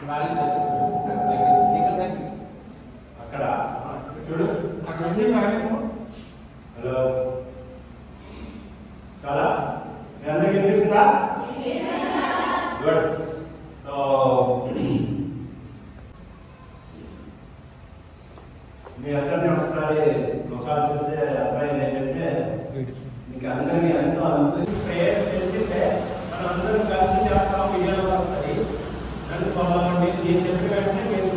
అక్కడ చూడు, అక్కడ హలో చాలా మీ అందరికి వినిపిస్తుందా? గుడ్. సో మీ అందరినీ ఒకసారి ముఖాలు చూస్తే అర్థమైంది ఏంటంటే మీకు అందరినీ ఎంతో ప్రేయర్ చేస్తే మనం అందరం కలిసి చేస్తాం, విజయాలు వస్తాయి. నన్ను పొందాలండి నేను చెప్పిన వెంటనే మీరు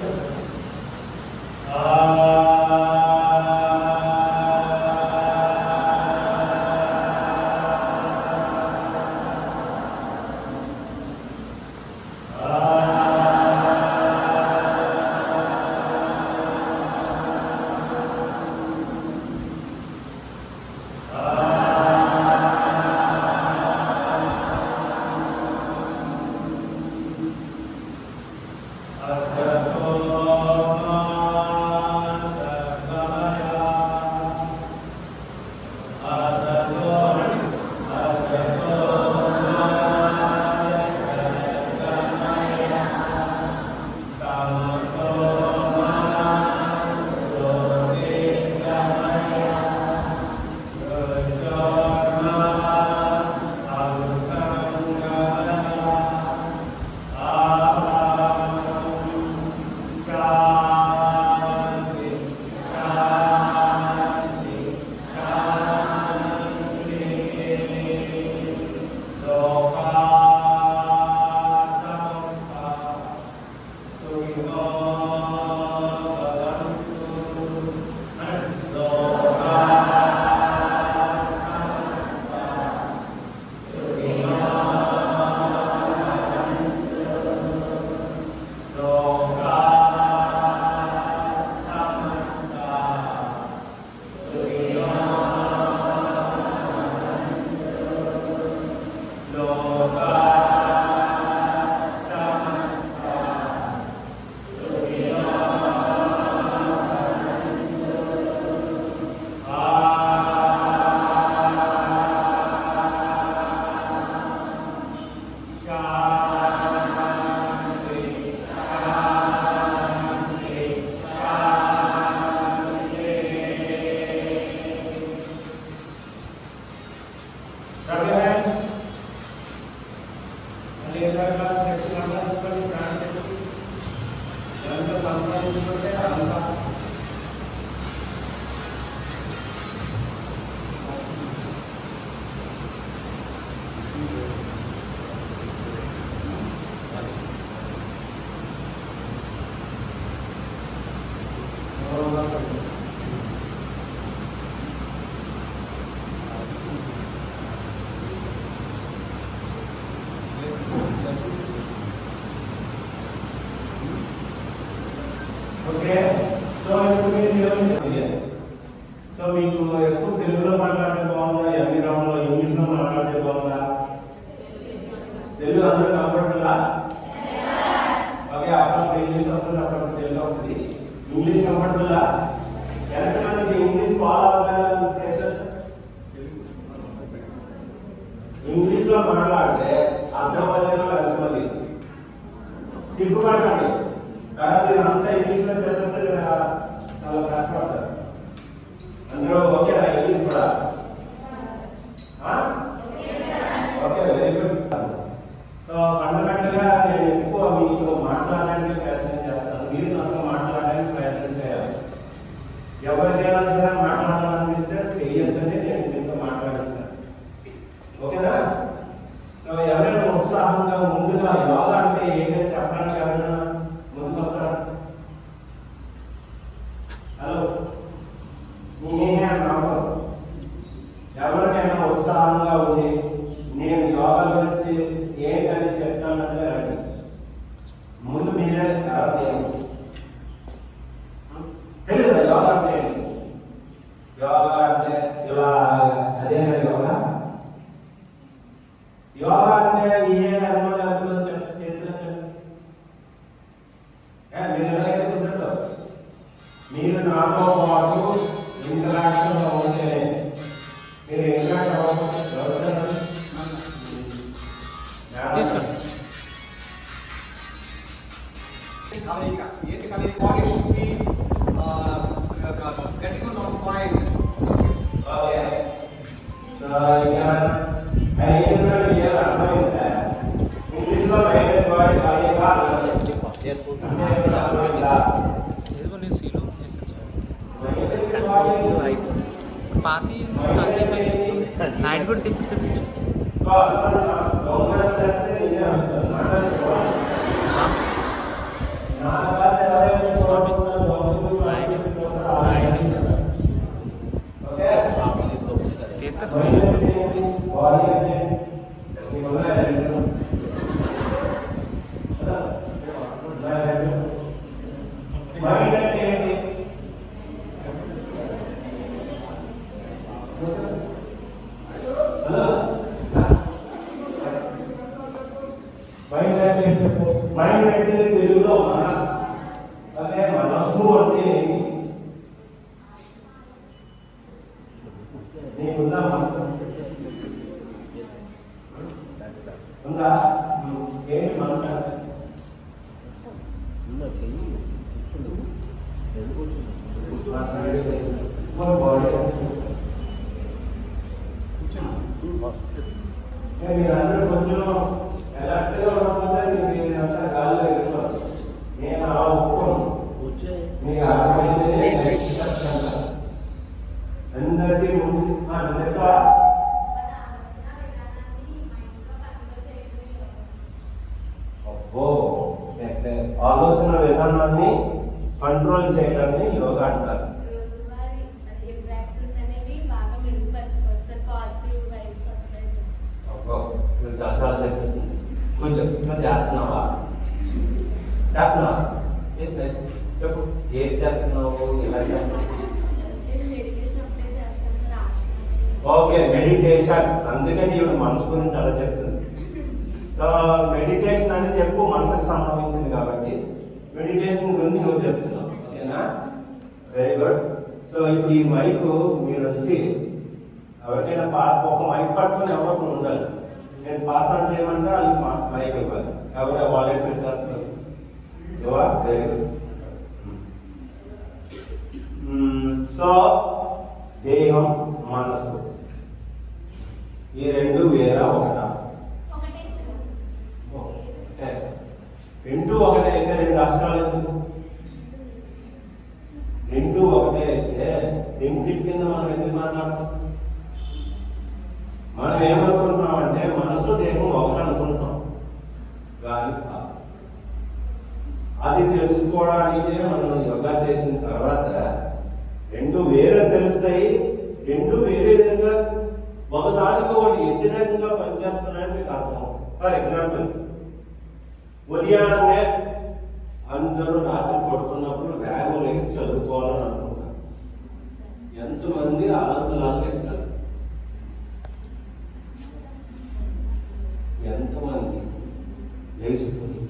ఓకే. సో ఇప్పుడు సో మీకు ఎక్కువ తెలుగులో మాట్లాడితే బాగుందా, ఎంగ్రామ్లో ఇంగ్లీష్లో మాట్లాడితే బాగుందా? తెలుగు అందరూ కంఫర్టబుల్లా? ఓకే. అప్పుడు ఇంగ్లీష్ వస్తుంది, అప్పుడు తెలుగు వస్తుంది. ఇంగ్లీష్ కంఫర్టబుల్లా? ఎంతమందికి ఇంగ్లీష్ ఫాలో అవ్వాలని ఇంగ్లీష్ లో మాట్లాడితే అర్థమయ్యేదో అర్థమది సిగ్గుపడకండి. కానీ అంతా ఇంగ్లీష్ లో చదివితే చాలా కష్టపడతారు. అందులో ఓకేనా ఇంగ్లీష్ కూడా? Okay, very good. So fundamental గా నేను ఎక్కువ మీతో మాట్లాడడానికి ప్రయత్నం చేస్తాను, మీరు నాతో మాట్లాడడానికి ప్రయత్నం చేయాలి. ఎవరికైనా సరే మాట్లాడాలనిపిస్తే చెయ్యొద్దని నేను మీతో మాట్లాడిస్తాను. ఓకేనా? ఎవరైనా ఉత్సాహంగా ముందుగా యోగా అంటే ఏంటని చెప్పడానికి ఎవరైనా ముందుకు వస్తారా? హలో, నేనే నాకు ఎవరికైనా ఉత్సాహంగా ఉంది, నేను యోగా గురించి ఏంటని చెప్తానంటే రండి. ముందు మీరే తెలియదు యోగా అంటే ఏంటి? యోగా అంటే ఇలా అదే యోగా. యోగా అంటే ఏ అనుభవాలు మీరు ఎలాగైతే ఉండదు, మీరు నాతో పాటు ఇంటరాక్షన్ ఉంటేనే. మీరు ఇంటరాక్ట్ అవ్వకపోతే పాత నైట్ కూడా తెప్పించు మైండ్ అంటే తెలుగులో మనస్. అదే మనస్సు అంటే నీకుందా మనసు? ఉందా? ఏంటి మనసు అంటే? మీరందరూ కొంచెం ఎలక్ట్గా ఉండకపోతే మీకు ఇదంతా గాలిలో వెళ్ళిపోవచ్చు. నేను ఆ ఒప్పుకోను. మీకు అర్థమైతే అందరికీ అబ్బో ఆలోచన విధానాన్ని కంట్రోల్ చేయడాన్ని యోగా అంటారు. చాలా చెప్పిస్తుంది. కొంచెం చేస్తున్నావా? చెప్పు, ఏం చేస్తున్నావు? ఎలా చేస్తున్నావు? Okay, meditation. అందుకని ఇప్పుడు మనసు గురించి అలా చెప్తుంది. మెడిటేషన్ అనేది ఎక్కువ మనసుకు సంబంధించింది కాబట్టి మెడిటేషన్ గురించి నువ్వు చెప్తున్నావు. ఓకేనా? Very good. సో ఇప్పుడు ఈ మైక్ మీరు వచ్చి ఎవరికైనా ఒక మైక్ పట్టుకొని ఎవరో ఉండాలి. నేను పాస్ ఆన్ చేయమంటే వాళ్ళకి మైక్ ఇవ్వాలి. ఎవరో వాలంటీర్ చేస్తారు. Very good. సో దేహం మనసు ఈ రెండు వేరే ఒకటా? రెండు ఒకటే అయితే రెండు అక్షరాలు ఎందుకు? రెండు ఒకటే అయితే రెండింటి కింద మనం ఎందుకు మాట్లాడతాం? మనం ఏమనుకుంటున్నామంటే మనసు దేహం ఒకటి అనుకుంటున్నాం, కానీ అది తెలుసుకోవడానికే మనం యోగా చేసిన తర్వాత రెండు వేరే తెలుస్తాయి. రెండు వేరే విధంగా ఒకదానికి ఒకటి వ్యతిరేకంగా పనిచేస్తున్నాయని మీకు అర్థం. ఫర్ ఎగ్జాంపుల్, ఉదయాన్నే అందరూ రాత్రి పడుకున్నప్పుడు వేగం లేచి చదువుకోవాలని అనుకుంటారు. ఎంతమంది ఆనందలాగా ఎక్కాలి? ఎంతమంది లేచిపోయి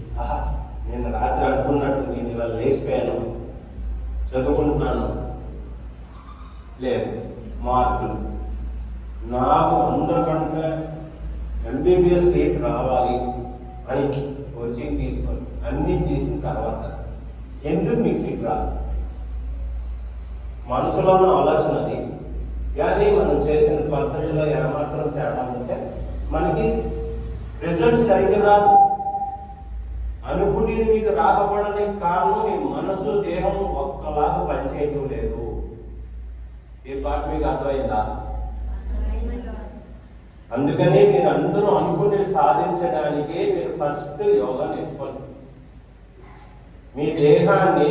నేను రాత్రి అనుకున్నట్టు నేను ఇవాళ లేచిపోయాను, చదువుకుంటున్నాను, లేదు మార్కులు నాకు అందరికంటే ఎంబీబీఎస్ సీట్ రావాలి అని కోచింగ్ తీసుకొని అన్నీ తీసిన తర్వాత ఎందుకు మీకు సీట్ రాదు? మనసులోని ఆలోచన అది. కానీ మనం చేసిన పద్ధతిలో ఏమాత్రం తేడా ఉంటే మనకి రిజల్ట్ సరిగ్గా రాదు. అనుకునేది మీకు రాకపోవడానికి కారణం మీ మనసు దేహం ఒక్కలాగా పనిచేయడం లేదు. ఈ పాట మీకు అర్థమైందా? అందుకని మీరు అందరూ అనుకునేది సాధించడానికి మీరు ఫస్ట్ యోగా నేర్చుకోండి. మీ దేహాన్ని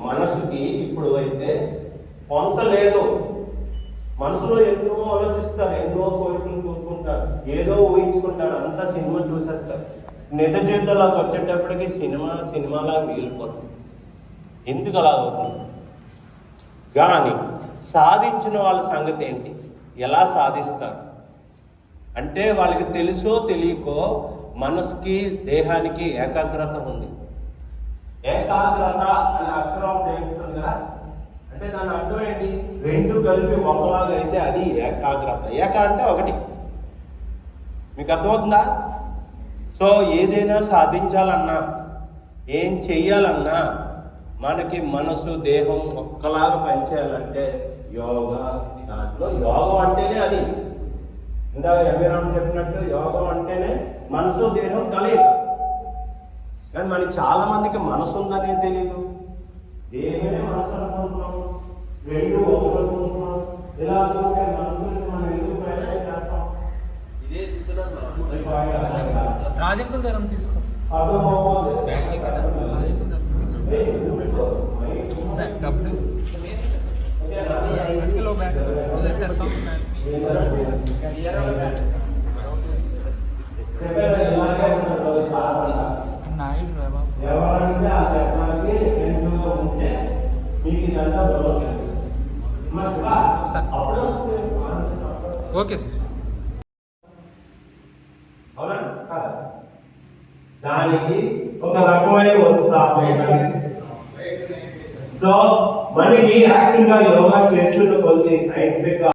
మనసుకి ఇప్పుడు అయితే కొంత లేదు. మనసులో ఎన్నో ఆలోచిస్తారు, ఎన్నో కోరికలు కోరుకుంటారు, ఏదో ఊహించుకుంటారు, అంతా సినిమా చూసేస్తారు. నిజ జీవితంలోకి వచ్చేటప్పటికి సినిమాలా మిగిలిపోతుంది. ఎందుకు అలా అవుతుంది? కానీ సాధించిన వాళ్ళ సంగతి ఏంటి? ఎలా సాధిస్తారు అంటే వాళ్ళకి తెలుసో తెలియకో మనసుకి దేహానికి ఏకాగ్రత ఉంది. ఏకాగ్రత అనే అక్షరం తెలుస్తుంది కదా, అంటే దాని అర్థం ఏంటి? రెండు కలిపి ఒకలాగా అయితే అది ఏకాగ్రత. ఏక అంటే ఒకటి. మీకు అర్థమవుతుందా? సో ఏదైనా సాధించాలన్నా, ఏం చెయ్యాలన్నా మనకి మనసు దేహం ఒక్కలాగా పనిచేయాలంటే యోగా. దాంట్లో యోగం అంటేనే అది. ఇందాక ఎంబీరామ్ చెప్పినట్టు యోగం అంటేనే మనసు దేహం కలయిక. కానీ మనకి చాలా మందికి మనసు ఉందనే తెలియదు. దేహమే మనసు అనుకుంటున్నాం, రెండు ఒకటి అనుకుంటున్నాం. ఇలా అనుకుంటే అర్థం అవ్వకపోతే చెప్పండి, ఇలాగే ఉంటుంది క్లాస్ అంతా. ఎవరంటే ఆ చెప్పడానికి ఎంతో ఉంటే మీకు ఇదంతా దొరకదు. అప్పుడు ఓకే సార్. అవునా కాదా? దానికి ఒక రకమైన ఉత్సాహం ఉండాలి. సో మనకి యాక్చువల్ గా యోగా చేస్తున్న కొద్ది సైంటిఫిక్